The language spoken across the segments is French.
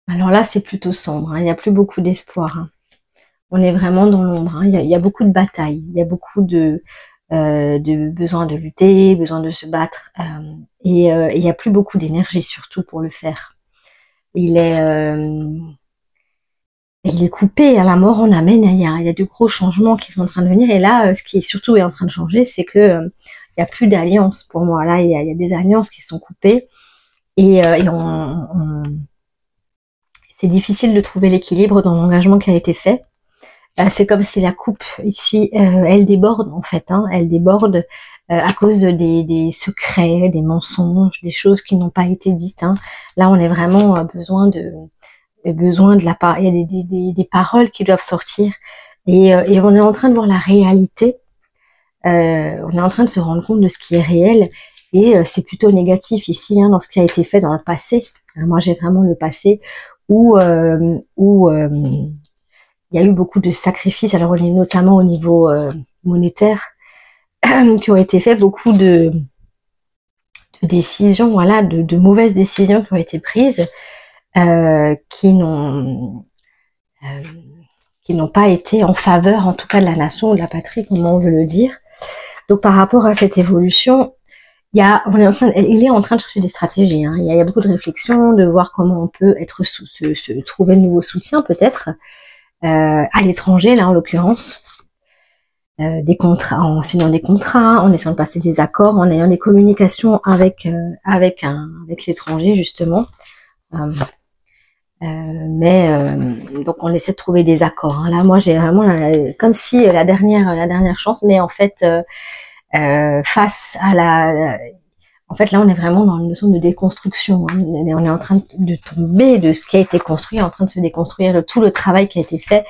Alors là, c'est plutôt sombre, hein. Il n'y a plus beaucoup d'espoir, hein. On est vraiment dans l'ombre, hein. Il y a beaucoup de batailles, il y a beaucoup de besoin de lutter, besoin de se battre, et il n'y a plus beaucoup d'énergie surtout pour le faire. Il est, il est coupé à la mort en amène. Il y a de gros changements qui sont en train de venir. Et là, ce qui est surtout est en train de changer, c'est que il y a plus d'alliances pour moi. Là, il y a des alliances qui sont coupées et c'est difficile de trouver l'équilibre dans l'engagement qui a été fait. C'est comme si la coupe ici, elle déborde en fait, hein. Elle déborde à cause des secrets, des mensonges, des choses qui n'ont pas été dites, hein. Là, on est vraiment besoin de la part. Il y a des paroles qui doivent sortir et on est en train de voir la réalité. On est en train de se rendre compte de ce qui est réel et c'est plutôt négatif ici, hein, dans ce qui a été fait dans le passé. Moi, j'ai vraiment le passé où il y a eu beaucoup de sacrifices, alors notamment au niveau monétaire, qui ont été faits, beaucoup de décisions, voilà, de mauvaises décisions qui ont été prises, qui n'ont euh, qui n'ont pas été en faveur, en tout cas de la nation ou de la patrie, comme on veut le dire. Donc par rapport à cette évolution, il est en train de chercher des stratégies, hein. Il y a beaucoup de réflexions, de voir comment on peut trouver de nouveaux soutiens peut-être à l'étranger, là en l'occurrence. Des contrats, en signant des contrats, en essayant de passer des accords, en ayant des communications avec l'étranger justement. Euh, donc on essaie de trouver des accords, hein. Là, moi, j'ai vraiment comme si la dernière chance, mais en fait, face à en fait, là, on est vraiment dans une notion de déconstruction, hein. On est en train de tomber de ce qui a été construit, en train de se déconstruire, tout le travail qui a été fait.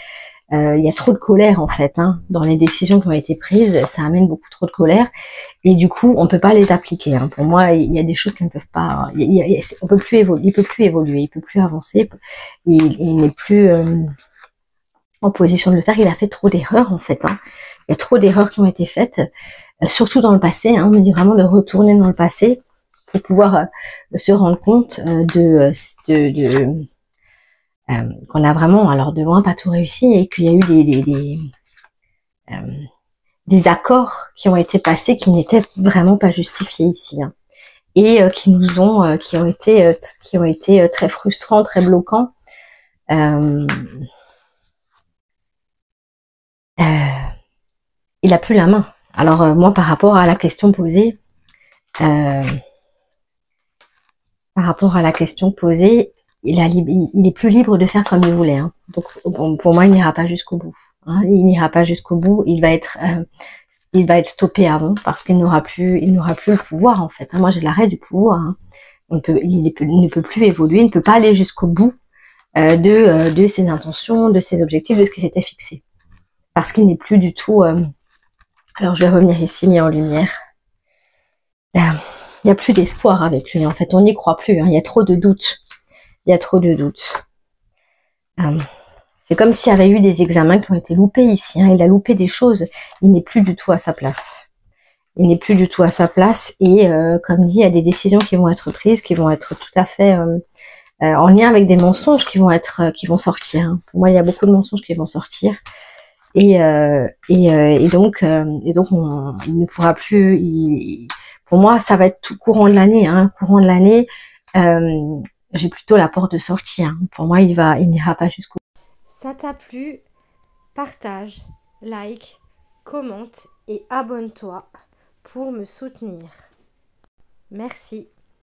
Il y a trop de colère en fait, hein, dans les décisions qui ont été prises, ça amène beaucoup trop de colère et du coup on peut pas les appliquer, hein. Pour moi, il y a des choses qui ne peuvent pas, on peut plus évoluer, il peut plus évoluer, il peut plus avancer, il n'est plus en position de le faire. Il a fait trop d'erreurs en fait, hein. Il y a trop d'erreurs qui ont été faites, surtout dans le passé, hein. On me dit vraiment de retourner dans le passé pour pouvoir se rendre compte qu'on a vraiment, alors de loin, pas tout réussi et qu'il y a eu euh, des accords qui ont été passés qui n'étaient vraiment pas justifiés ici, hein, et qui ont été très frustrants, très bloquants. Euh, euh, il a plus la main. Alors moi, par rapport à la question posée, euh, par rapport à la question posée, il est plus libre de faire comme il voulait, hein. Donc bon, pour moi, il n'ira pas jusqu'au bout, hein. Il n'ira pas jusqu'au bout. Il va être stoppé avant parce il n'aura plus le pouvoir en fait, hein. Moi, j'ai l'arrêt du pouvoir, hein. Il ne peut plus évoluer, il ne peut pas aller jusqu'au bout de ses intentions, de ses objectifs, de ce qui s'était fixé. Parce qu'il n'est plus du tout... alors je vais revenir ici, mis en lumière. Il n'y a plus d'espoir avec lui, en fait, on n'y croit plus, hein. Il y a trop de doutes. Il y a trop de doutes. C'est comme s'il y avait eu des examens qui ont été loupés ici, hein. Il a loupé des choses. Il n'est plus du tout à sa place. Il n'est plus du tout à sa place et comme dit, il y a des décisions qui vont être prises, qui vont être tout à fait en lien avec des mensonges qui vont sortir, hein. Pour moi, il y a beaucoup de mensonges qui vont sortir et donc il ne pourra plus. Pour moi, ça va être tout courant de l'année, hein. Courant de l'année, j'ai plutôt la porte de sortie, hein. Pour moi, il n'ira pas jusqu'au. Ça t'a plu? Partage, like, commente et abonne-toi pour me soutenir. Merci.